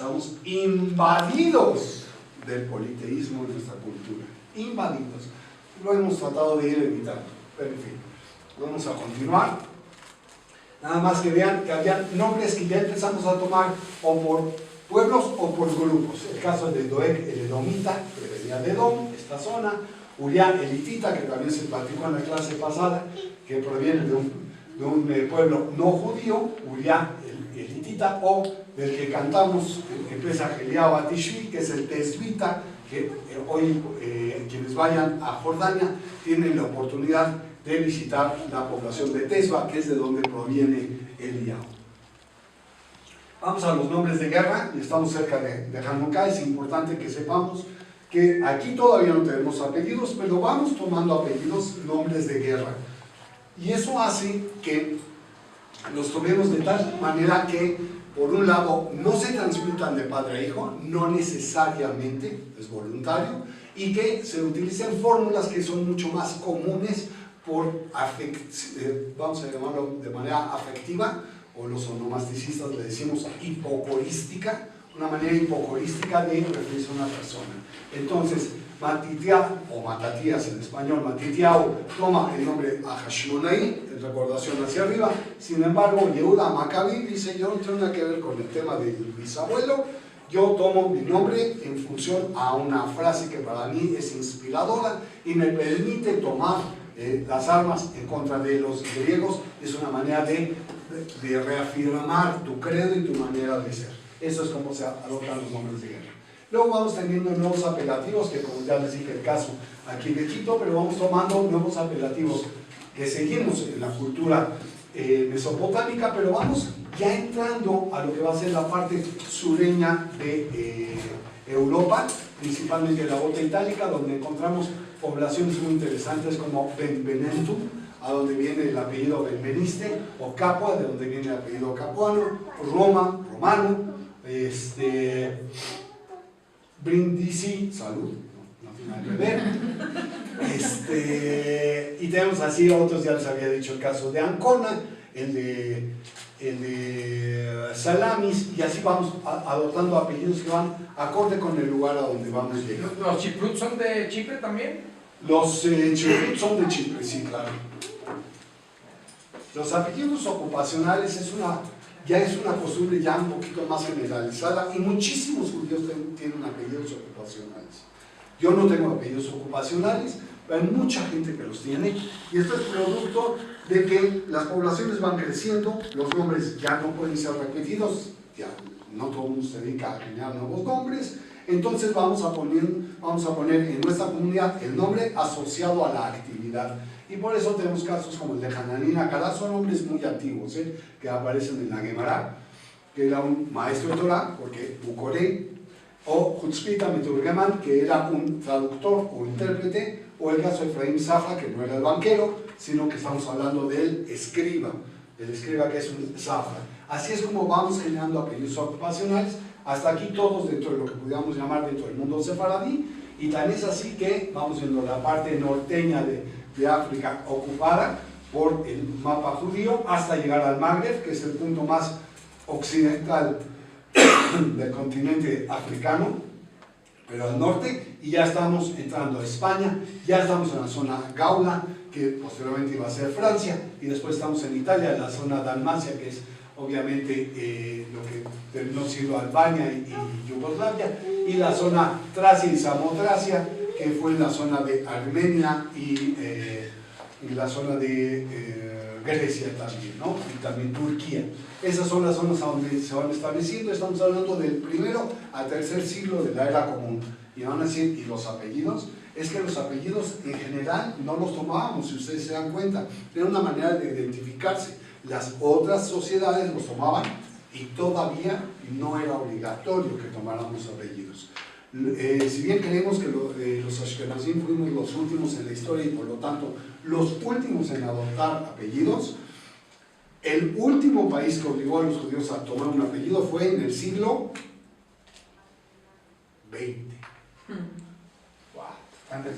Estamos invadidos del politeísmo en nuestra cultura. Invadidos. Lo hemos tratado de ir evitando. Pero en fin, vamos a continuar. Nada más que vean que había nombres que ya empezamos a tomar o por pueblos o por grupos. El caso de Doeg el Edomita, que venía de Edom, esta zona. Uriah el Hitita, que también se platicó en la clase pasada, que proviene de un pueblo no judío, Uriah el Hitita, o del que cantamos, que empieza Eliao Atishvi, que es el Tesbita, que hoy quienes vayan a Jordania tienen la oportunidad de visitar la población de Tesba, que es de donde proviene Eliao. Vamos a los nombres de guerra, y estamos cerca de Hanukkah. Es importante que sepamos que aquí todavía no tenemos apellidos, pero vamos tomando apellidos, nombres de guerra. Y eso hace que los tomemos de tal manera que, por un lado, no se transmitan de padre a hijo, no necesariamente, es voluntario, y que se utilicen fórmulas que son mucho más comunes vamos a llamarlo de manera afectiva, o los onomasticistas le decimos hipocorística, una manera hipocorística de referirse a una persona. Entonces, Matitiao, o Matatías en español, Matitiao toma el nombre Ahashmonai, en recordación hacia arriba. Sin embargo, Yehuda Maccabi dice: yo no tengo nada que ver con el tema del bisabuelo, yo tomo mi nombre en función a una frase que para mí es inspiradora y me permite tomar las armas en contra de los griegos. Es una manera de reafirmar tu credo y tu manera de ser. Eso es como se adoptan los nombres de guerra. Luego vamos teniendo nuevos apelativos, que como ya les dije el caso aquí de Quito, pero vamos tomando nuevos apelativos que seguimos en la cultura mesopotámica, pero vamos ya entrando a lo que va a ser la parte sureña de Europa, principalmente la bota itálica, donde encontramos poblaciones muy interesantes como Benvenentum, a donde viene el apellido Benveniste, o Capua, de donde viene el apellido Capuano, Roma, Romano, Brindisi, salud, no tiene nada que ver. Y tenemos así otros, ya les había dicho el caso de Ancona, el de Salamis, y así vamos adoptando apellidos que van acorde con el lugar a donde vamos llegando. ¿Los Chiprut son de Chipre también? Los Chiprut son de Chipre, sí, claro. Los apellidos ocupacionales ya es una costumbre ya un poquito más generalizada, y muchísimos judíos tienen apellidos ocupacionales. Yo no tengo apellidos ocupacionales, pero hay mucha gente que los tiene, y esto es producto de que las poblaciones van creciendo, los nombres ya no pueden ser repetidos, ya no todo el mundo se dedica a generar nuevos nombres. Entonces vamos a poner en nuestra comunidad el nombre asociado a la actividad. Y por eso tenemos casos como el de Hananín Acará, son nombres muy antiguos, que aparecen en la Gemara, que era un maestro de Torah, porque Bucoré, o Hutzpita Meturgeman, que era un traductor o intérprete, o el caso de Efraín Zafra, que no era el banquero, sino que estamos hablando del escriba, que es un Zafra. Así es como vamos generando apellidos ocupacionales, hasta aquí todos dentro de lo que pudiéramos llamar dentro del mundo sefaradí, y tan es así que vamos viendo la parte norteña de África ocupada por el mapa judío, hasta llegar al Magreb, que es el punto más occidental del continente africano, pero al norte, y ya estamos entrando a España, ya estamos en la zona Gaula, que posteriormente iba a ser Francia, y después estamos en Italia, en la zona Dalmacia, que es obviamente lo que terminó siendo Albania y Yugoslavia, y la zona Tracia y Samotracia, que fue en la zona de Armenia y la zona de Grecia también, ¿no? Y también Turquía. Esas son las zonas a donde se van estableciendo. Estamos hablando del primero al tercer siglo de la era común. Y van a decir, ¿y los apellidos? Es que los apellidos en general no los tomábamos, si ustedes se dan cuenta. Era una manera de identificarse. Las otras sociedades los tomaban y todavía no era obligatorio que tomáramos apellidos. Si bien creemos que los Ashkenazim fuimos los últimos en la historia y por lo tanto los últimos en adoptar apellidos, el último país que obligó a los judíos a tomar un apellido fue en el siglo XX.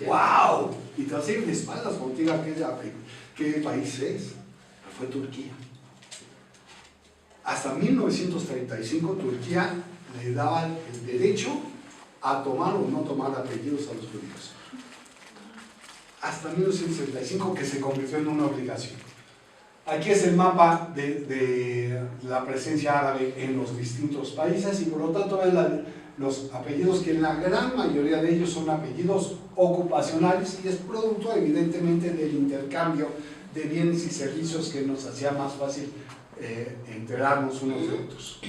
¡Wow! Y te vas a ir de espaldas contigo a qué país es. Fue Turquía. Hasta 1935 Turquía le daba el derecho a tomar o no tomar apellidos a los judíos. Hasta 1965 que se convirtió en una obligación. Aquí es el mapa de la presencia árabe en los distintos países y por lo tanto ven los apellidos que la gran mayoría de ellos son apellidos ocupacionales y es producto evidentemente del intercambio de bienes y servicios que nos hacía más fácil enterarnos unos de otros.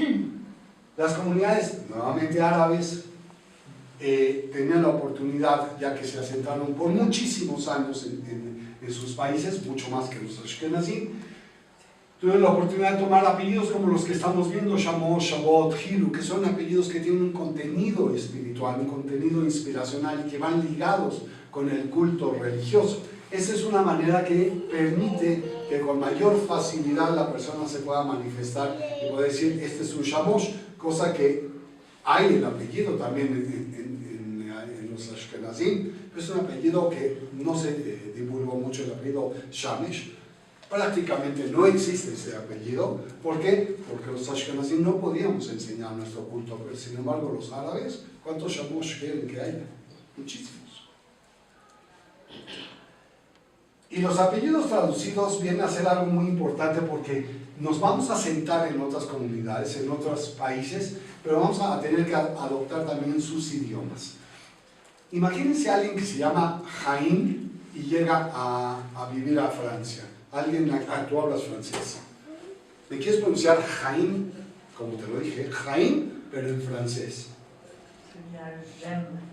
Las comunidades nuevamente árabes tenían la oportunidad, ya que se asentaron por muchísimos años en sus países, mucho más que los ashkenazim, tuvieron la oportunidad de tomar apellidos como los que estamos viendo, Shamosh, Shabbat, Hilu, que son apellidos que tienen un contenido espiritual, un contenido inspiracional y que van ligados con el culto religioso. Esa es una manera que permite que con mayor facilidad la persona se pueda manifestar y puede decir, este es un Shamosh, cosa que hay el apellido también en los ashkenazim. Es un apellido que no se divulgó mucho, el apellido Shamesh. Prácticamente no existe ese apellido. ¿Por qué? Porque los ashkenazim no podíamos enseñar nuestro culto, pero sin embargo los árabes, ¿cuántos Shamosh quieren que haya? Muchísimos. Y los apellidos traducidos vienen a ser algo muy importante porque nos vamos a sentar en otras comunidades, en otros países, pero vamos a tener que adoptar también sus idiomas. Imagínense a alguien que se llama Jaime y llega a vivir a Francia. Alguien, tú hablas francés. ¿Me quieres pronunciar Jaime? Como te lo dije, Jaime, pero en francés.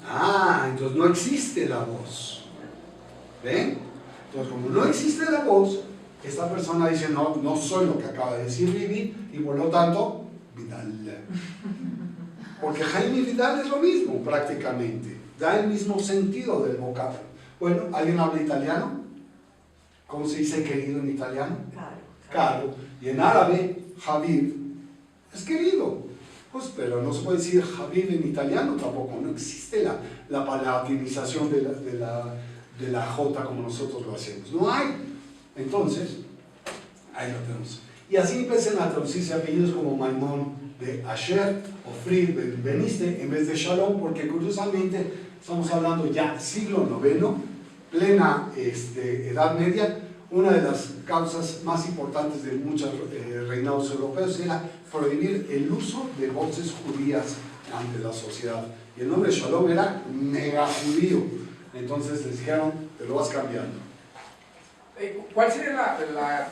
Ah, entonces no existe la voz. ¿Ven? Entonces, como no existe la voz, esta persona dice, no, no soy lo que acaba de decir Vivi, y por lo tanto, Vidal. Porque Jaime y Vidal es lo mismo, prácticamente. Da el mismo sentido del vocablo. Bueno, ¿alguien habla italiano? ¿Cómo se dice querido en italiano? Caro. Y en árabe, Habib, es querido. Pues, pero no se puede decir Habib en italiano tampoco. No existe la palatinización de la J como nosotros lo hacemos. No hay. Entonces, ahí lo tenemos. Y así empiezan a traducirse apellidos como Maimón de Asher o Frid de Beniste en vez de Shalom, porque curiosamente estamos hablando ya siglo IX, plena Edad Media. Una de las causas más importantes de muchos reinados europeos era prohibir el uso de voces judías ante la sociedad. Y el nombre Shalom era mega judío. Entonces les dijeron, te lo vas cambiando. ¿Cuál sería la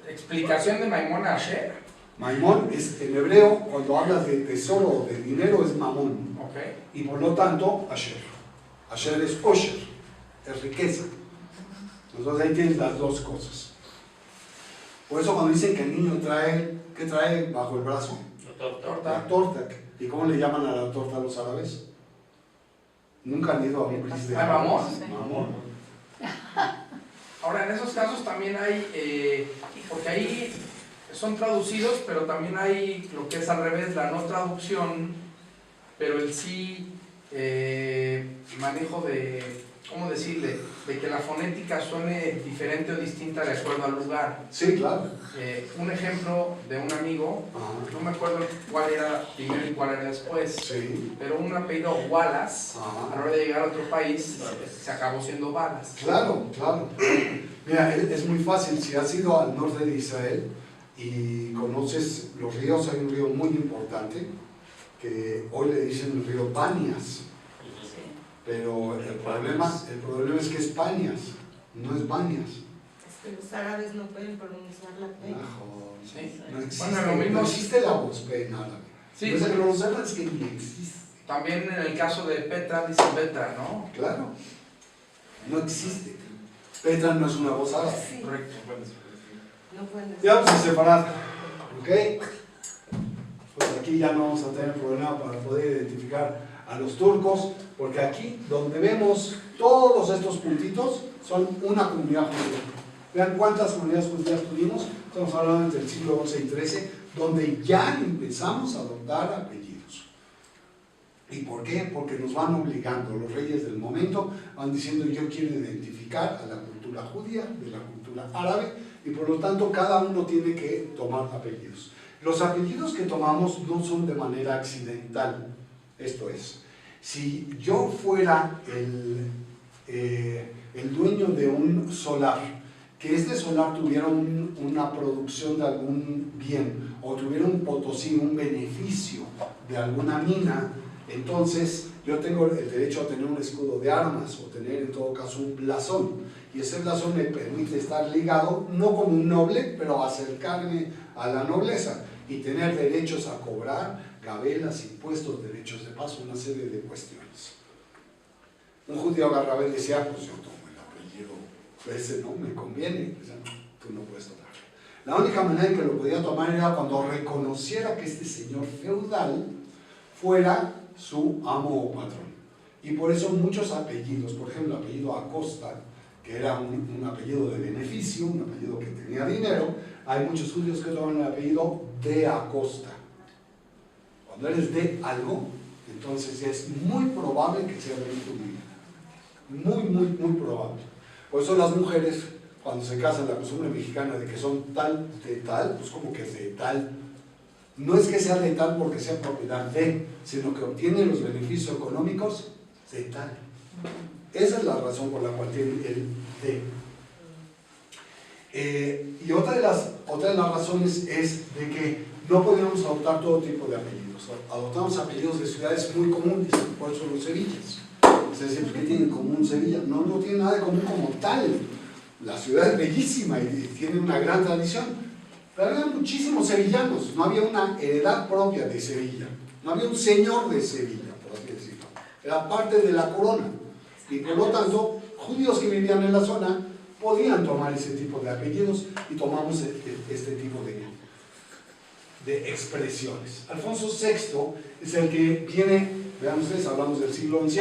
explicación de Maimón a Asher? Maimón es en hebreo, cuando hablas de tesoro o de dinero, es mamón. Okay. Y por lo tanto, Asher. Asher es Osher, es riqueza. Entonces ahí tienes las dos cosas. Por eso cuando dicen que el niño trae, ¿qué trae bajo el brazo? La torta. ¿Y cómo le llaman a la torta a los árabes? Nunca han ido a un bris de ¿Mamón? Mamón. Ahora, en esos casos también hay, porque ahí son traducidos, pero también hay lo que es al revés, la no traducción, pero el sí manejo de, ¿cómo decirle? De que la fonética suene diferente o distinta de acuerdo al lugar. Sí, claro. Un ejemplo de un amigo, no me acuerdo cuál era primero y cuál era después, Sí. pero un apellido Wallace, a la hora de llegar a otro país, se acabó siendo Wallace. Claro, claro. Mira, es muy fácil. Si has ido al norte de Israel y conoces los ríos, hay un río muy importante que hoy le dicen el río Banias. Pero el problema es que es Banias, no es Banias. Es que los árabes no pueden pronunciar la P. Sí. No existe, Bueno, lo mismo no existe la voz P en árabe. Sí. No es que los árabes que ni existe. También en el caso de Petra, dicen Petra, ¿no? Claro, no existe. Petra no es una voz árabe. Sí. Correcto. No pueden decir. Ya vamos a separar, ¿ok? Pues aquí ya no vamos a tener problema para poder identificar a los turcos, porque aquí donde vemos todos estos puntitos son una comunidad judía. Vean cuántas comunidades judías tuvimos. Estamos hablando entre el siglo XI y XIII, donde ya empezamos a adoptar apellidos. ¿Y por qué? Porque nos van obligando. Los reyes del momento van diciendo, yo quiero identificar a la cultura judía de la cultura árabe, y por lo tanto cada uno tiene que tomar apellidos. Los apellidos que tomamos no son de manera accidental. Esto es, si yo fuera el dueño de un solar, que este solar tuviera una producción de algún bien, o tuviera un potosí, un beneficio de alguna mina, entonces yo tengo el derecho a tener un escudo de armas, o tener en todo caso un blasón, y ese blasón me permite estar ligado, no como un noble, pero acercarme a la nobleza, y tener derechos a cobrar, gabelas, impuestos, derechos de paso, una serie de cuestiones. Un judío agarraba y decía, pues yo tomo el apellido, ese no me conviene, o sea, tú no puedes tomarlo. La única manera en que lo podía tomar era cuando reconociera que este señor feudal fuera su amo o patrón. Y por eso muchos apellidos, por ejemplo el apellido Acosta, que era un apellido de beneficio, un apellido que tenía dinero, hay muchos judíos que toman el apellido de Acosta. Cuando eres de algo, entonces es muy probable que sea de tu vida. Muy probable. Por eso las mujeres, cuando se casan, la costumbre mexicana de que son tal de tal, pues como que es de tal. No es que sea de tal porque sea propiedad de, sino que obtiene los beneficios económicos de tal. Esa es la razón por la cual tiene el de. Y otra de las razones es de que no podíamos adoptar todo tipo de apellidos. Adoptamos apellidos de ciudades muy comunes, por eso los Sevillas. Es decir, ¿qué tiene en común Sevilla? No tiene nada de común como tal. La ciudad es bellísima y tiene una gran tradición, pero había muchísimos sevillanos, no había una heredad propia de Sevilla, no había un señor de Sevilla, por así decirlo. Era parte de la corona. Y por lo tanto, judíos que vivían en la zona podían tomar ese tipo de apellidos y tomamos este tipo de expresiones. Alfonso VI es el que viene, vean ustedes, hablamos del siglo XI,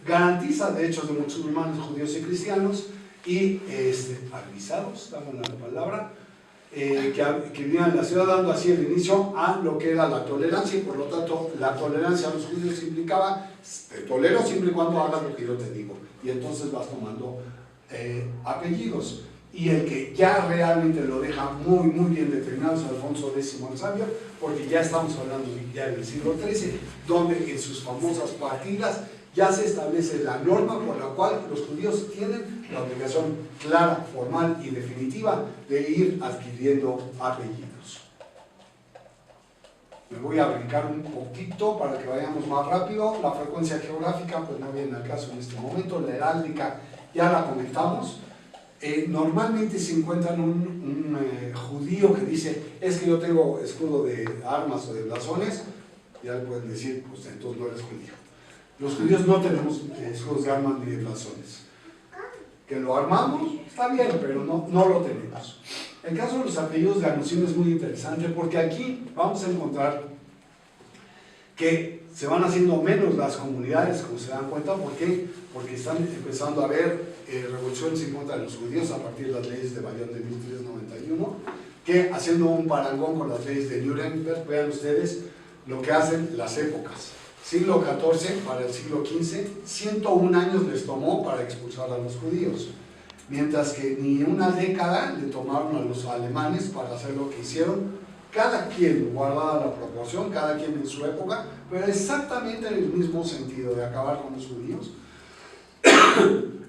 garantiza derechos de musulmanes, judíos y cristianos y avisados, damos la palabra, que vivían en la ciudad, dando así el inicio a lo que era la tolerancia, y por lo tanto la tolerancia a los judíos implicaba, te tolero siempre y cuando hagas lo que yo te digo, y entonces vas tomando apellidos. Y el que ya realmente lo deja muy bien determinado es Alfonso X el Sabio, porque ya estamos hablando ya del siglo XIII, donde en sus famosas partidas ya se establece la norma por la cual los judíos tienen la obligación clara, formal y definitiva de ir adquiriendo apellidos. Me voy a brincar un poquito para que vayamos más rápido. La frecuencia geográfica pues no viene al caso en este momento. La heráldica ya la comentamos. Normalmente se encuentran un judío que dice, es que yo tengo escudo de armas o de blasones, ya le pueden decir, pues entonces no eres judío. Los judíos no tenemos escudos de armas ni de blasones. Que lo armamos, está bien, pero no lo tenemos. El caso de los apellidos de alusión es muy interesante porque aquí vamos a encontrar que se van haciendo menos las comunidades, como se dan cuenta. ¿Por qué? Porque están empezando a haber revoluciones en contra de los judíos a partir de las leyes de Bayón de 1391, que haciendo un parangón con las leyes de Nuremberg, vean ustedes lo que hacen las épocas. Siglo XIV para el siglo XV, 101 años les tomó para expulsar a los judíos, mientras que ni una década le tomaron a los alemanes para hacer lo que hicieron, cada quien guardada la proporción, cada quien en su época, pero exactamente en el mismo sentido de acabar con los judíos.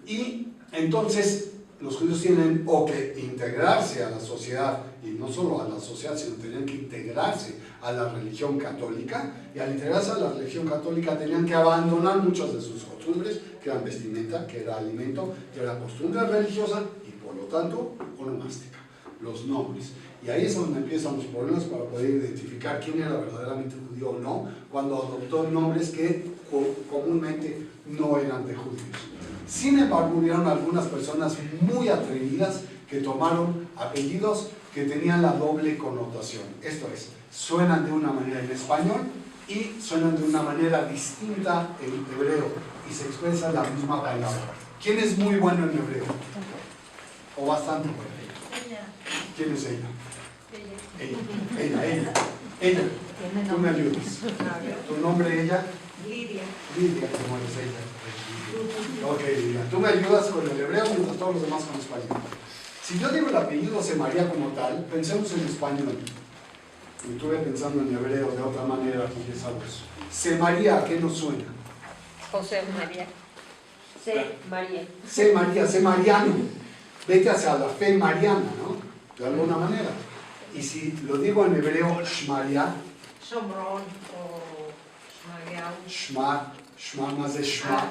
Y entonces los judíos tienen o que integrarse a la sociedad, y no solo a la sociedad, sino tenían que integrarse a la religión católica, y al integrarse a la religión católica tenían que abandonar muchas de sus costumbres, que eran vestimenta, que era alimento, que era costumbre religiosa y por lo tanto onomástica, los nombres. Y ahí es donde empiezan los problemas para poder identificar quién era verdaderamente judío o no, cuando adoptó nombres que comúnmente no eran de judíos. Sin embargo, hubieron algunas personas muy atrevidas que tomaron apellidos que tenían la doble connotación. Esto es, suenan de una manera en español y suenan de una manera distinta en hebreo y se expresa la misma palabra. ¿Quién es muy bueno en hebreo? O bastante bueno. ¿Quién es ella? Ella. Tú me ayudas. ¿Tu nombre ella? Lidia. Lidia, ¿cómo es ella? Ok, Lidia. Tú me ayudas con el hebreo mientras todos los demás con español. Si yo digo el apellido José María como tal, pensemos en español. Me estuve pensando en hebreo de otra manera porque sabes. Se María, ¿a qué nos suena? José María. Se María, se Mariano. Vete hacia la fe mariana, ¿no? De alguna manera. Y si lo digo en hebreo, Shmaria, Shomron o Shmariau. Shma, más de Shma.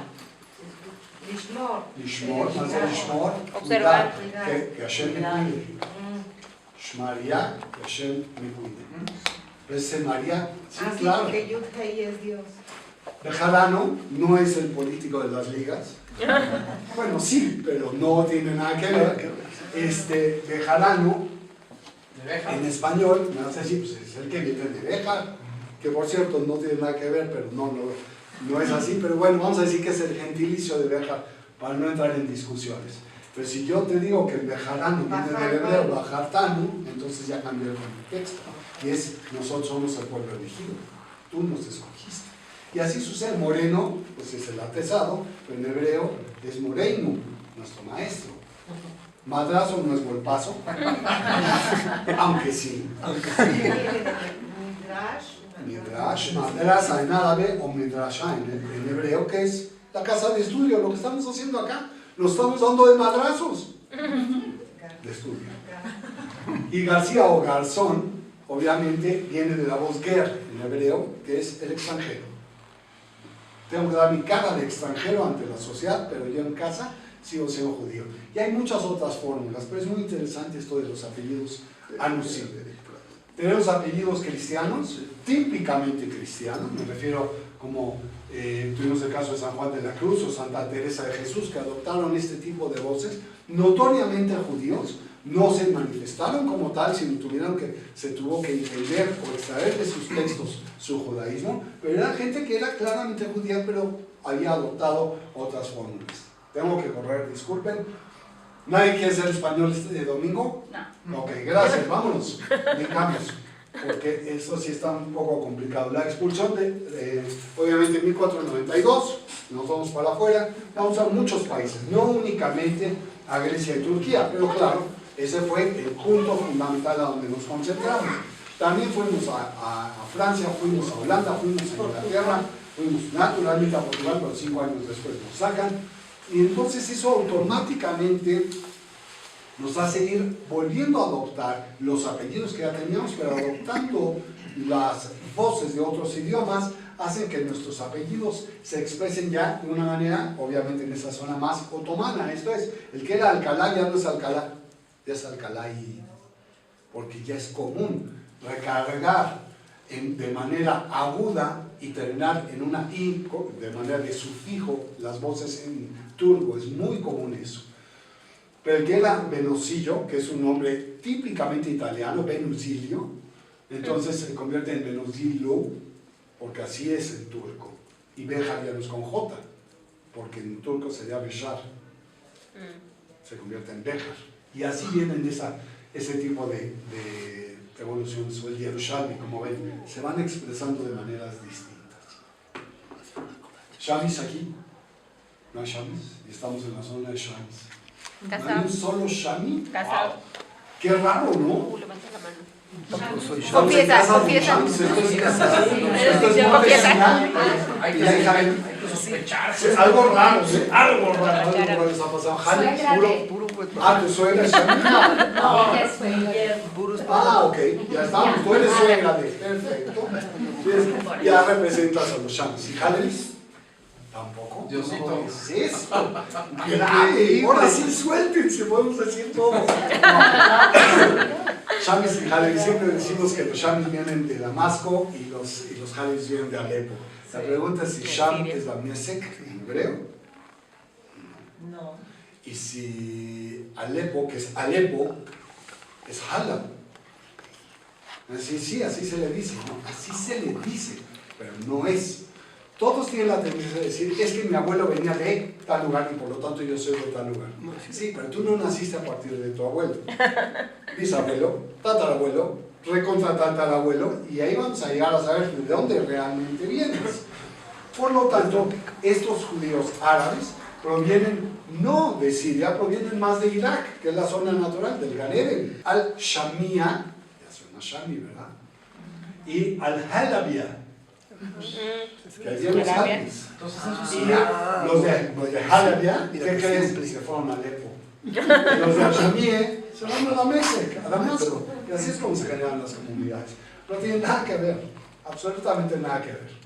Lishmor. Lishmor, más de Lishmor. Observar. Que Hashem me cuide. Shmaria, que Hashem me cuide. Entonces, se María, sí, Así claro. que Yud Hei es Dios. Bejarano no es el político de las ligas. Bueno, sí, pero no tiene nada que ver. Bejarano, ¿De Beja? en español, me vas a decir, pues es el que viene de Bejar, que por cierto no tiene nada que ver, pero no es así. Pero bueno, vamos a decir que es el gentilicio de Bejar, para no entrar en discusiones. Pero si yo te digo que el Bejarano viene del hebreo Bajartanu, entonces ya cambió el contexto. Y es, nosotros somos el pueblo elegido, tú nos escogiste. Y así sucede. Moreno, pues es el artesado, pero en hebreo es Moreinu, nuestro maestro. Madrazo no es golpazo, aunque sí. Midrash, madrasa en árabe o midrasha en hebreo, que es la casa de estudio. Lo que estamos haciendo acá, nos estamos dando de madrazos de estudio. Y García o Garzón, obviamente, viene de la voz ger en hebreo, que es el extranjero. Tengo que dar mi cara de extranjero ante la sociedad, pero yo en casa sigo siendo judío. Y hay muchas otras fórmulas, pero es muy interesante esto de los apellidos anusim. Tenemos apellidos cristianos, típicamente cristianos, me refiero como tuvimos el caso de San Juan de la Cruz o Santa Teresa de Jesús, que adoptaron este tipo de voces, notoriamente judíos. No se manifestaron como tal, sino se tuvo que entender o extraer de sus textos su judaísmo, pero era gente que era claramente judía, pero había adoptado otras fórmulas. Tengo que correr, disculpen. ¿Nadie quiere ser español este domingo? No. Ok, gracias, vámonos. Brincamos, porque eso sí está un poco complicado. La expulsión obviamente en 1492, nos vamos para afuera, vamos a muchos países, no únicamente a Grecia y Turquía, pero claro, ese fue el punto fundamental a donde nos concentramos. También fuimos a Francia, fuimos a Holanda, fuimos a Inglaterra, fuimos naturalmente a Portugal, pero 5 años después nos sacan. Y entonces eso automáticamente nos hace ir volviendo a adoptar los apellidos que ya teníamos, pero adoptando las voces de otros idiomas, hacen que nuestros apellidos se expresen ya de una manera, obviamente en esa zona más otomana. Esto es, el que era Alcalá ya no es Alcalá, ya es Alcalá-i, porque ya es común recargar de manera aguda y terminar en una i, de manera de sufijo, las voces en turco, es muy común eso. Pero el que era Venusillo, que es un nombre típicamente italiano, Venusilio, entonces se convierte en Venusillo, porque así es en turco. Y Bejar ya no es con J, porque en turco sería Beshar, se convierte en Bejar. Y así vienen ese tipo de evoluciones, o el Yerushalmi, como ven, se van expresando de maneras distintas. Shamis aquí, no hay Shamis, y estamos en la zona de Shamis. ¿No hay un solo Shami? Casado. Wow. Qué raro, ¿no? Levanta la mano. Confiesa. Confiesa. Hay que sospecharse. Algo raro, ¿sí? Algo raro está pasando. Tu suegra es Shami. No, ella es suegra. Ok, ya estamos. Tú eres suegra de. Perfecto. Ya representas a los Shamis. ¿Y Halelis? Tampoco. Diosito. ¿Qué es esto? Grave. Ahora sí, suéltense, podemos decir todo. Shamis y Halelis, siempre decimos que los Shamis vienen de Damasco y los Halelis vienen de Alepo. La pregunta es si Sham es la Mesek en hebreo. No. Y si Alepo, que es Alepo, es Halab. Sí, así se le dice, ¿no? Así se le dice, pero no es. Todos tienen la tendencia de decir, es que mi abuelo venía de tal lugar y por lo tanto yo soy de tal lugar. Sí, pero tú no naciste a partir de tu abuelo. Bisabuelo, tatarabuelo, recontra tatarabuelo, y ahí vamos a llegar a saber de dónde realmente vienes. Por lo tanto, estos judíos árabes provienen no de Siria, provienen más de Irak, que es la zona natural del Gan Eden. Al-Shamia, ya suena Shami, ¿verdad? y Al-Halabia, que hacían los árabes. Entonces eso Y sí. los de Halabia, ¿qué crees? Se fueron a Alepo. Y los de Achamie se van a Damasco. Y así es como se generan las comunidades. No tiene nada que ver, absolutamente nada que ver.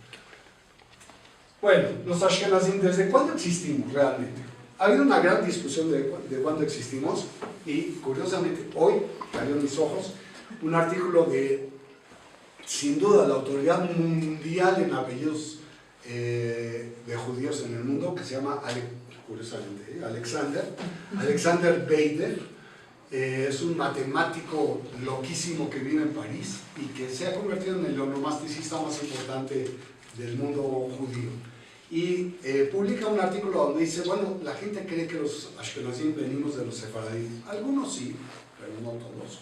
Bueno, los Ashkenazim, ¿desde cuándo existimos realmente? Ha habido una gran discusión de cuándo existimos y curiosamente hoy cayó en mis ojos un artículo de, sin duda, la autoridad mundial en apellidos de judíos en el mundo, que se llama, curiosamente, Alexander Beider. Es un matemático loquísimo que vive en París y que se ha convertido en el onomasticista más importante del mundo judío. Y publica un artículo donde dice, bueno, la gente cree que los Ashkenazim venimos de los sefaradín. Algunos sí, pero no todos.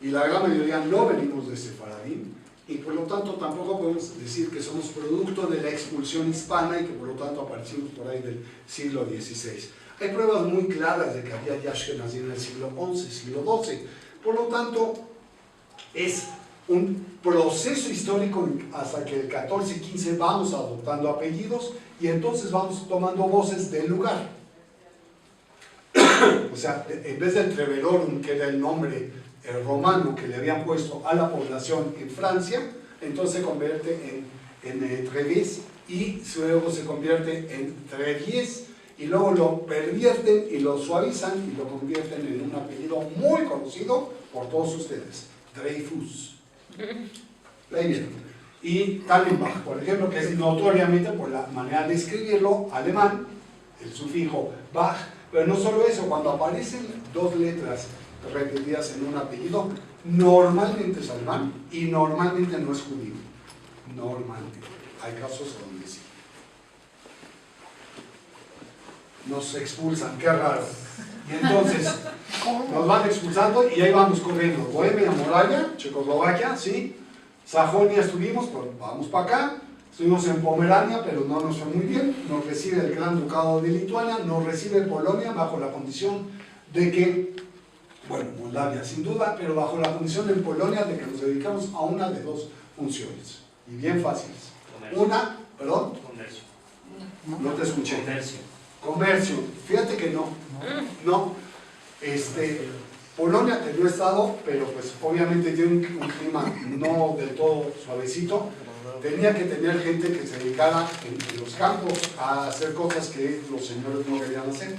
Y la gran mayoría no venimos de sefaradín. Y por lo tanto tampoco podemos decir que somos producto de la expulsión hispana y que por lo tanto aparecimos por ahí del siglo XVI. Hay pruebas muy claras de que había Ashkenazim en el siglo XI, siglo XII. Por lo tanto, es un proceso histórico hasta que el 14 y 15 vamos adoptando apellidos y entonces vamos tomando voces del lugar. O sea, en vez del Treverorum, que era el nombre romano que le habían puesto a la población en Francia, entonces se convierte en Treves y luego se convierte en Trevies y luego lo pervierten y lo suavizan y lo convierten en un apellido muy conocido por todos ustedes, Dreyfus. Ahí viene. Y Kallenbach, por ejemplo, que es notoriamente por la manera de escribirlo, alemán, el sufijo Bach, pero no solo eso, cuando aparecen dos letras repetidas en un apellido, normalmente es alemán y normalmente no es judío. Normalmente. Hay casos donde sí. Nos expulsan, qué raro. Y entonces nos van expulsando y ahí vamos corriendo. Bohemia, Moravia, Checoslovaquia, sí. Sajonia estuvimos, pues vamos para acá. Estuvimos en Pomerania, pero no nos fue muy bien. Nos recibe el Gran Ducado de Lituania, nos recibe Polonia bajo la condición de que, bueno, Moldavia sin duda, pero bajo la condición en Polonia de que nos dedicamos a una de dos funciones. Y bien fáciles. Comercio. Una, perdón, Comercio. no te escuché. Comercio. Comercio, fíjate que no. Polonia que no he estado, pero pues obviamente tiene un clima no del todo suavecito. Tenía que tener gente que se dedicara en los campos a hacer cosas que los señores no querían hacer.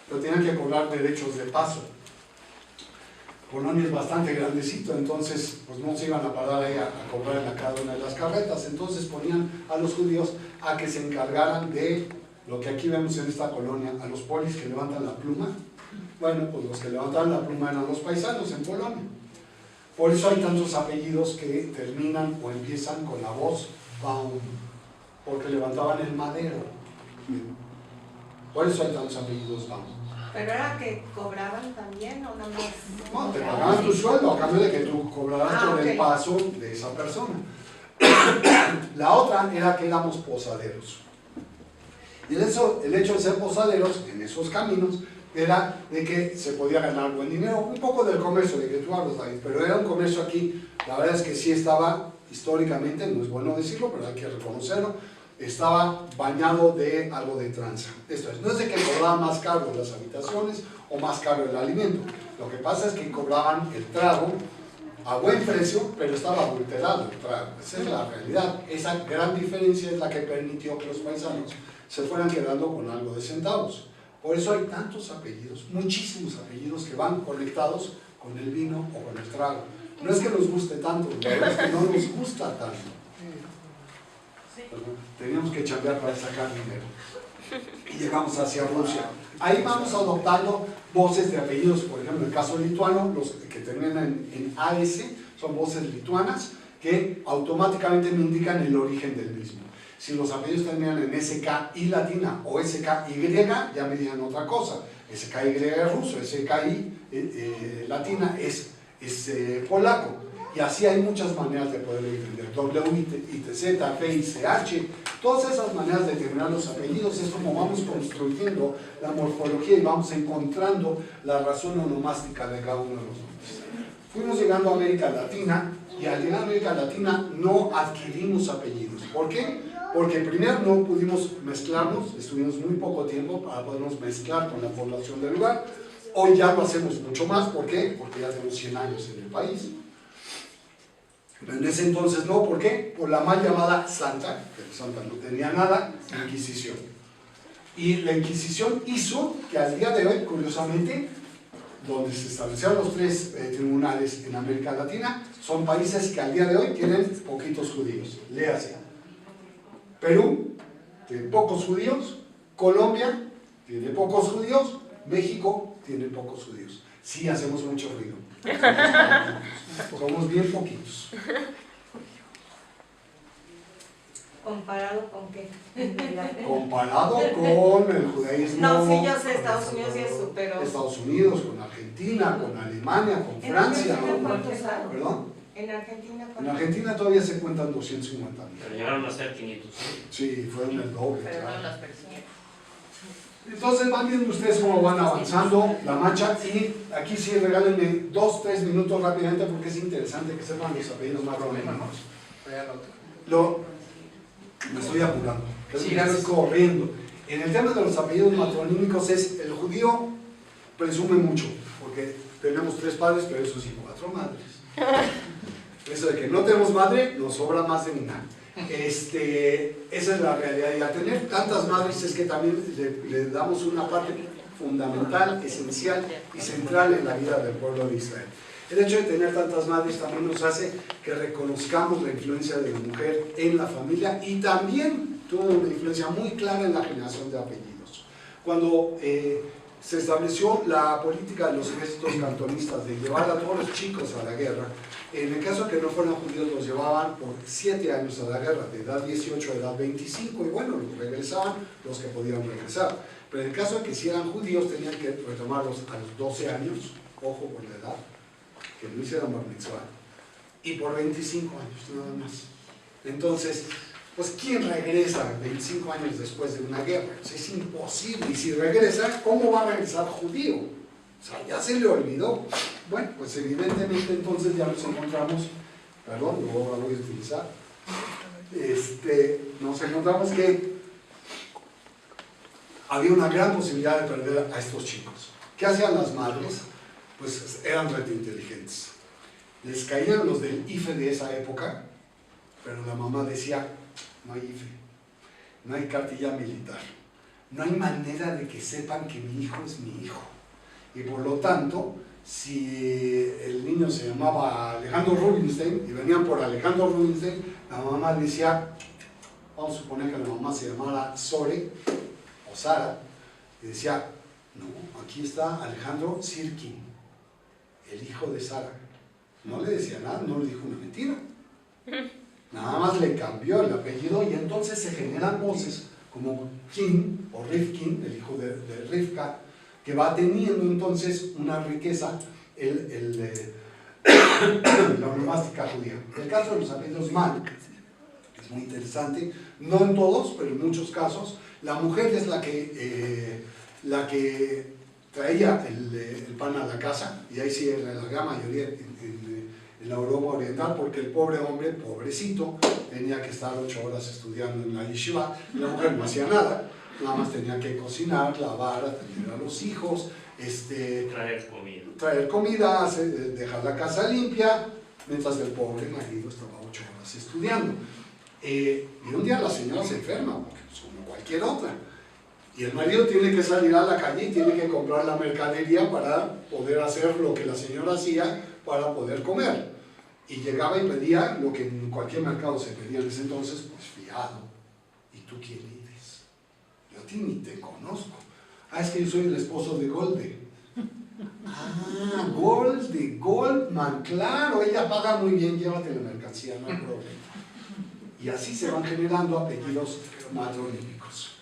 Pero tenían que cobrar derechos de paso. Polonia es bastante grandecito, entonces pues no se iban a parar ahí a cobrar en cada una de las carretas. Entonces ponían a los judíos a que se encargaran de lo que aquí vemos en esta colonia, a los polis que levantan la pluma. Bueno, pues los que levantaban la pluma eran los paisanos en Polonia. Por eso hay tantos apellidos que terminan o empiezan con la voz Baum, porque levantaban el madero. Por eso hay tantos apellidos Baum. ¿Pero era que cobraban también o nada más? No, te pagaban tu sueldo a cambio de que tú cobraras por el ok. paso de esa persona. La otra era que éramos posaderos. Y el hecho de ser posaderos en esos caminos era de que se podía ganar buen dinero, un poco del comercio de que tú hablas, David, pero era un comercio aquí, la verdad es que sí estaba históricamente, no es bueno decirlo, pero hay que reconocerlo, estaba bañado de algo de tranza. Esto es, no es de que cobraban más caro las habitaciones o más caro el alimento, lo que pasa es que cobraban el trago a buen precio, pero estaba adulterado el trago. Esa es la realidad. Esa gran diferencia es la que permitió que los paisanos se fueran quedando con algo de centavos. Por eso hay tantos apellidos, muchísimos apellidos que van conectados con el vino o con el trago. No es que nos guste tanto, la verdad es que no nos gusta tanto. Teníamos que chambear para sacar dinero. Y llegamos hacia Rusia. Ahí vamos adoptando voces de apellidos, por ejemplo, en el caso lituano, los que terminan en AS son voces lituanas que automáticamente me indican el origen del mismo. Si los apellidos terminan en SKI latina o SKY, ya me digan otra cosa. SKY es ruso, SKI latina es polaco. Y así hay muchas maneras de poder entender. W, ITZ, P, CH, todas esas maneras de terminar los apellidos es como vamos construyendo la morfología y vamos encontrando la razón onomástica de cada uno de los nombres. Fuimos llegando a América Latina Y al llegar a América Latina no adquirimos apellidos. ¿Por qué? Porque primero no pudimos mezclarnos, estuvimos muy poco tiempo para podernos mezclar con la población del lugar. Hoy ya lo hacemos mucho más. ¿Por qué? Porque ya tenemos 100 años en el país. Pero en ese entonces no. ¿Por qué? Por la mal llamada Santa, que Santa no tenía nada, Inquisición. Y la Inquisición hizo que al día de hoy, curiosamente, donde se establecieron los 3 tribunales en América Latina, son países que al día de hoy tienen poquitos judíos. Léase. Perú tiene pocos judíos, Colombia tiene pocos judíos, México tiene pocos judíos. Sí, hacemos mucho ruido. Somos bien poquitos. ¿Comparado con qué? Comparado con el judaísmo. No, sí, yo sé, Estados Unidos y eso, pero... Estados Unidos, con Argentina, con Alemania, con Francia. ¿En Argentina cuántos hay? ¿Perdón? ¿En Argentina cuántos? En Argentina todavía se cuentan 250.000. Pero llegaron a ser 500. Sí, fueron el doble. Pero claro. no las personas. Entonces van viendo ustedes cómo van avanzando la marcha, y aquí sí regálenme 2-3 minutos rápidamente porque es interesante que sepan los apellidos más románticos. Me estoy apurando, Sí, estoy gracias. corriendo. En el tema de los apellidos matronímicos es, el judío presume mucho, porque tenemos 3 padres, pero eso sí, 4 madres. Eso de que no tenemos madre, nos sobra más de una. Esa es la realidad, y al tener tantas madres es que también le damos una parte fundamental, esencial y central en la vida del pueblo de Israel. El hecho de tener tantas madres también nos hace que reconozcamos la influencia de la mujer en la familia, y también tuvo una influencia muy clara en la generación de apellidos. Cuando se estableció la política de los ejércitos cantonistas de llevar a todos los chicos a la guerra, en el caso de que no fueran judíos los llevaban por 7 años a la guerra, de edad 18 a edad 25, y bueno, regresaban los que podían regresar. Pero en el caso de que si eran judíos tenían que retomarlos a los 12 años, ojo con la edad, que no hicieran bar mitzvah, y por 25 años nada más. Entonces, pues ¿quién regresa 25 años después de una guerra? Pues es imposible, y si regresa, ¿cómo va a regresar judío? O sea, ya se le olvidó. Bueno, pues evidentemente entonces ya nos encontramos, perdón, luego lo voy a utilizar, nos encontramos que había una gran posibilidad de perder a estos chicos. ¿Qué hacían las madres? Pues eran rete inteligentes. Les caían los del IFE de esa época, pero la mamá decía, no hay IFE, no hay cartilla militar, no hay manera de que sepan que mi hijo es mi hijo. Y por lo tanto, si el niño se llamaba Alejandro Rubinstein y venían por Alejandro Rubinstein, la mamá decía, vamos a suponer que la mamá se llamara Sore o Sara, y decía, no, aquí está Alejandro Sirkin, el hijo de Sara. No le decía nada, no le dijo una mentira. Nada más le cambió el apellido, y entonces se generan voces como Kin o Rifkin, el hijo de Rivka, que va teniendo entonces una riqueza la onomástica judía. El caso de los apellidos Mann es muy interesante, no en todos, pero en muchos casos. La mujer es la que traía el pan a la casa, y ahí sí era la gran mayoría en la Europa Oriental, porque el pobre hombre, pobrecito, tenía que estar 8 horas estudiando en la yeshiva, y la mujer no hacía nada. Nada más tenía que cocinar, lavar, atender a los hijos, traer comida, dejar la casa limpia, mientras el pobre marido estaba 8 horas estudiando. Y un día la señora se enferma, porque pues, como cualquier otra, y el marido tiene que salir a la calle y tiene que comprar la mercadería para poder hacer lo que la señora hacía para poder comer. Y llegaba y pedía lo que en cualquier mercado se pedía en ese entonces, pues fiado. ¿Y tú quién eres? Yo a ti ni te conozco. Ah, es que yo soy el esposo de Golde. Ah, Goldman, claro, ella paga muy bien, llévate la mercancía, no hay problema. Y así se van generando apellidos matronímicos.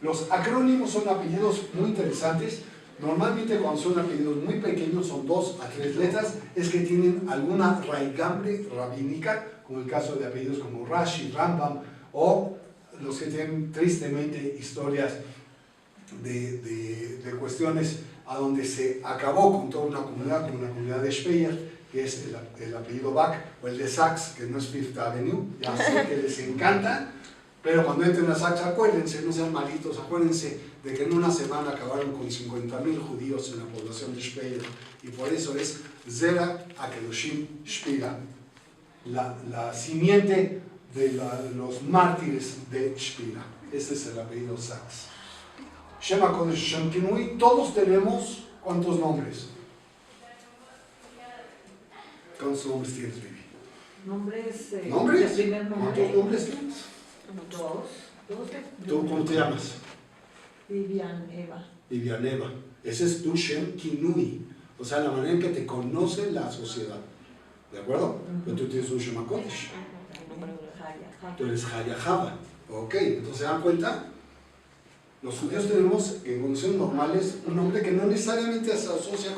Los acrónimos son apellidos muy interesantes. Normalmente cuando son apellidos muy pequeños, son 2 a 3 letras, es que tienen alguna raigambre rabínica, como el caso de apellidos como Rashi, Rambam, o los que tienen tristemente historias de cuestiones a donde se acabó con toda una comunidad, como la comunidad de Speyer, que es el apellido Bach, o el de Saks, que no es Fifth Avenue, ya sé que les encanta, pero cuando entren a Saks, acuérdense, no sean malitos, acuérdense de que en una semana acabaron con 50.000 judíos en la población de Speyer, y por eso es Zera Akedoshim Shpira, la simiente de los mártires de Shpira. Ese es el apellido Saks. Shem HaKodesh Shem Kinui, todos tenemos, ¿cuántos nombres? ¿Cuántos nombres tienes, Vivi? Nombres. ¿Nombres? El primer nombre. ¿Cuántos nombres tienes? Dos. ¿Tú cómo te llamas? Vivian Eva. Vivianeva. Ese es tu Shem Kinui. O sea, la manera en que te conoce la sociedad. ¿De acuerdo? Pero tú tienes un Shem HaKodesh. Tú eres Hayahava. Ok, entonces se dan cuenta. Los judíos tenemos en condiciones normales un nombre que no necesariamente se asocia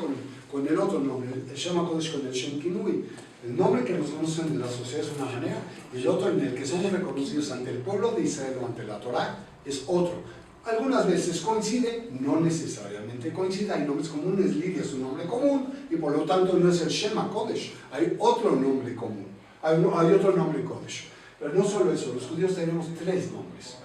con el otro nombre, el Shem HaKodesh con el Shem Kinui. El nombre que nos conocen de la sociedad es una manera, y el otro en el que somos reconocidos ante el pueblo de Israel o ante la Torá es otro. Algunas veces coincide, no necesariamente coincide, hay nombres comunes, Lidia es un nombre común, y por lo tanto no es el Shem HaKodesh, hay otro nombre común, hay otro nombre Kodesh. Pero no solo eso, los judíos tenemos tres nombres.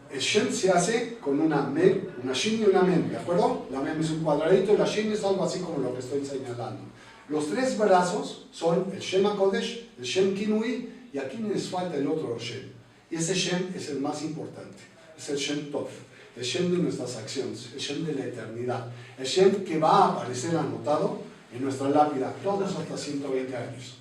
El Shem se hace con una Mem, una Shin y una Mem, ¿de acuerdo? La Mem es un cuadradito y la Shin es algo así como lo que estoy señalando. Los tres brazos son el Shem HaKodesh, el Shem Kinui, y aquí les falta el otro Shem. Y ese Shem es el más importante, es el Shem Tov, el Shem de nuestras acciones, el Shem de la eternidad, el Shem que va a aparecer anotado en nuestra lápida, todos hasta 120 años.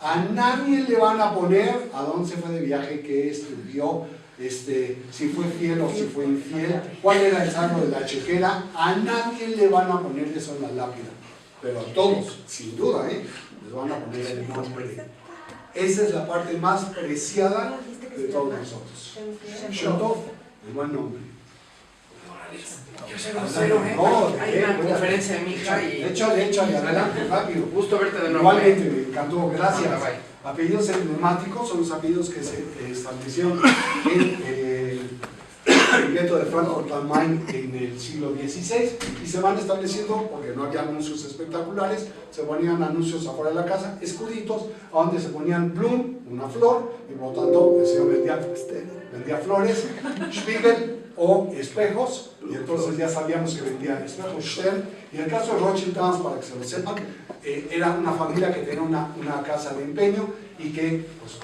A nadie le van a poner a dónde se fue de viaje, qué estudió, si fue fiel o si fue infiel, cuál era el saldo de la chequera. A nadie le van a poner eso en la lápida, pero a todos, sin duda, les van a poner el nombre. Esa es la parte más preciada de todos nosotros. Shem Tov, el buen nombre. Yo soy grosero, hay una conferencia de mi hija y... Échale, adelante, rápido. Gusto verte de nuevo. Igualmente, me encantó, gracias. Apellidos emblemáticos son los apellidos que se establecieron en el gueto de Frankfurt am Main en el siglo XVI y se van estableciendo, porque no había anuncios espectaculares, se ponían anuncios afuera de la casa, escuditos, a donde se ponían Blum, una flor, y por lo tanto el señor vendía flores, Spiegel o espejos, y entonces ya sabíamos que vendían espejos Stern. Y en el caso de Rothschild, para que se lo sepan, era una familia que tenía una casa de empeño y que, pues,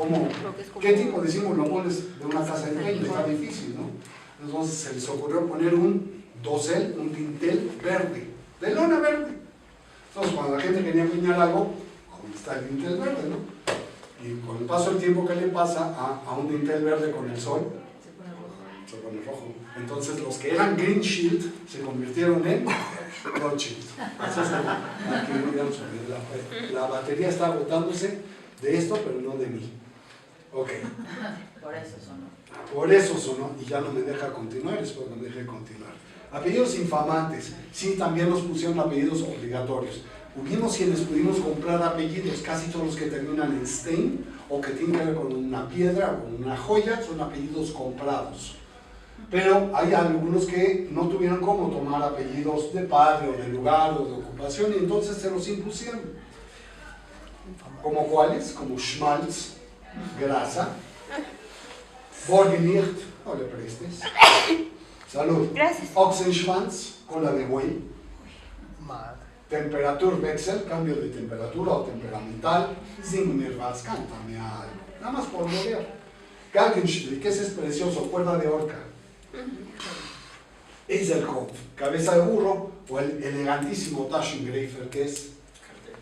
¿qué tipo de símbolo pones de una casa de empeño? Está difícil, ¿no? Entonces se les ocurrió poner un dosel, un dintel verde, de lona verde. Entonces cuando la gente quería empeñar algo, ¿dónde está el dintel verde, no? Y con el paso del tiempo, ¿qué le pasa a un dintel verde con el sol? Se pone rojo. Entonces los que eran Green Shield se convirtieron en Rothschild. La batería está agotándose de esto, pero no de mí. Ok. Por eso sonó, y ya no me deja continuar, espero que me deje continuar. Apellidos infamantes, sí, también nos pusieron apellidos obligatorios. Hubimos quienes pudimos comprar apellidos, casi todos los que terminan en Stein, o que tienen que ver con una piedra o con una joya, son apellidos comprados. Pero hay algunos que no tuvieron cómo tomar apellidos de padre o de lugar o de ocupación, y entonces se los impusieron. ¿Como cuáles? Como Schmalz, grasa, Borgenicht, no le prestes. Salud. Gracias. Ochsenschwanz, cola de buey. Temperaturwechsel, cambio de temperatura o temperamental. Sing mir was, cántame algo. Nada más por mover. Galgenstrick, ese es precioso, cuerda de orca. Eselkopf, cabeza de burro, o el elegantísimo Taschengreifer, que es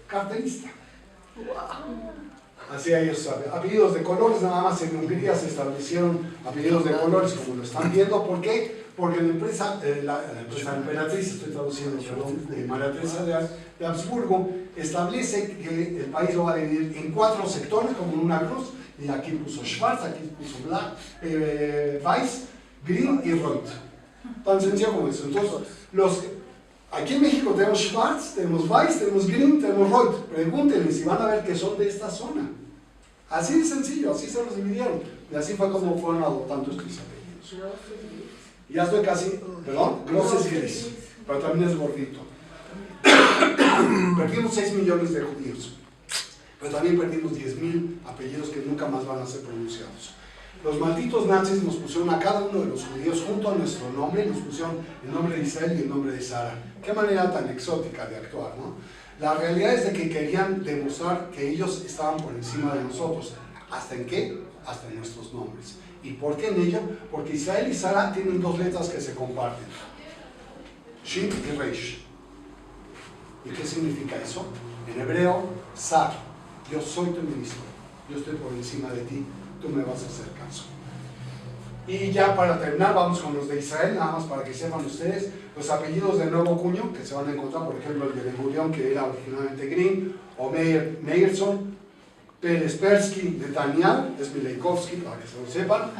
cartelista. Así hay esos apellidos de colores, nada más en Hungría se establecieron apellidos de colores, como lo están viendo. ¿Por qué? Porque la emperatriz, estoy traduciendo, perdón, de María Teresa de Habsburgo, establece que el país lo va a dividir en 4 sectores, como en una cruz, y aquí puso Schwarz, aquí puso Weiß, Green y Rot. Tan sencillo como eso. Entonces, aquí en México tenemos Schwarz, tenemos Weiß, tenemos Green, tenemos Rot. Pregúntenle si van a ver que son de esta zona. Así de sencillo, así se los dividieron. Y así fue como fueron adoptando estos apellidos. Ya estoy casi, perdón, Gloss es gris, pero también es gordito. Perdimos 6 millones de judíos, pero también perdimos 10.000 apellidos que nunca más van a ser pronunciados. Los malditos nazis nos pusieron a cada uno de los judíos junto a nuestro nombre, nos pusieron el nombre de Israel y el nombre de Sara. Qué manera tan exótica de actuar, ¿no? La realidad es de que querían demostrar que ellos estaban por encima de nosotros. ¿Hasta en qué? Hasta en nuestros nombres. ¿Y por qué en ello? Porque Israel y Sara tienen 2 letras que se comparten. Shin y Reish. ¿Y qué significa eso? En hebreo, Sar. Yo soy tu ministro. Yo estoy por encima de ti. Tú me vas a hacer caso. Y ya para terminar, vamos con los de Israel, nada más para que sepan ustedes los apellidos de nuevo cuño que se van a encontrar, por ejemplo, el de Ben-Gurión, que era originalmente Green, o Meyerson, Pérez Persky, Netanyahu, es Mileikovsky, para que se lo sepan,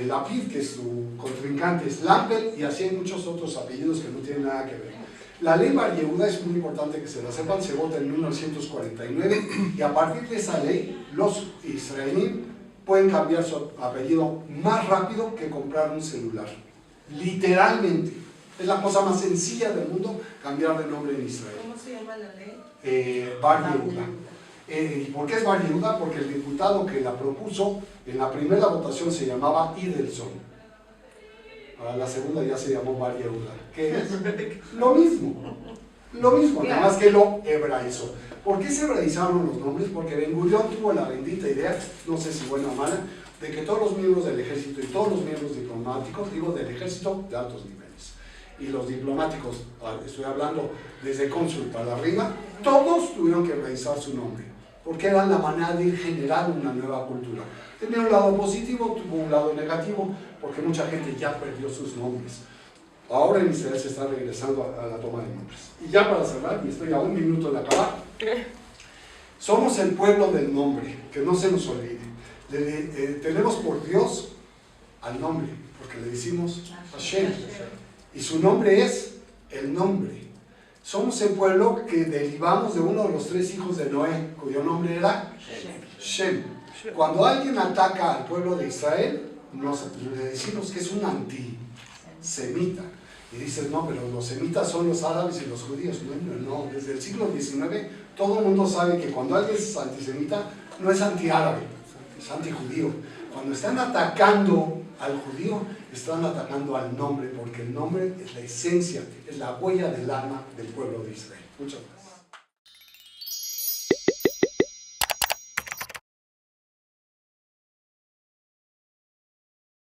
Lapid, que es su contrincante, es Lampel, y así hay muchos otros apellidos que no tienen nada que ver. La ley Bar Yehuda es muy importante que se la sepan, se vota en 1949, y a partir de esa ley, los israelíes pueden cambiar su apellido más rápido que comprar un celular. Literalmente. Es la cosa más sencilla del mundo cambiar de nombre en Israel. ¿Cómo se llama la ley? Bar Yehuda. ¿Y por qué es Bar Yehuda? Porque el diputado que la propuso en la primera votación se llamaba Idelson. Para la segunda ya se llamó Bar Yehuda. ¿Qué es? Lo mismo. Lo mismo, nada más que lo hebraizó. ¿Por qué se hebraizaron los nombres? Porque Ben-Gurión tuvo la bendita idea, no sé si buena o mala, de que todos los miembros del ejército y todos los miembros diplomáticos, digo del ejército de altos niveles, y los diplomáticos, estoy hablando desde cónsul para arriba, todos tuvieron que hebraizar su nombre, porque era la manera de ir generando una nueva cultura. Tenía un lado positivo, tuvo un lado negativo, porque mucha gente ya perdió sus nombres. Ahora en Israel se está regresando a la toma de nombres. Y ya para cerrar, y estoy a 1 minuto de acabar, somos el pueblo del nombre, que no se nos olvide. Tenemos por Dios al nombre, porque le decimos Hashem, y su nombre es el nombre. Somos el pueblo que derivamos de uno de los 3 hijos de Noé, cuyo nombre era Shem. Cuando alguien ataca al pueblo de Israel, le decimos que es un antisemita. Y dices, no, pero los semitas son los árabes y los judíos. No, desde el siglo XIX todo el mundo sabe que cuando alguien es antisemita no es antiárabe, es antijudío. Cuando están atacando al judío, están atacando al nombre, porque el nombre es la esencia, es la huella del alma del pueblo de Israel. Muchas gracias.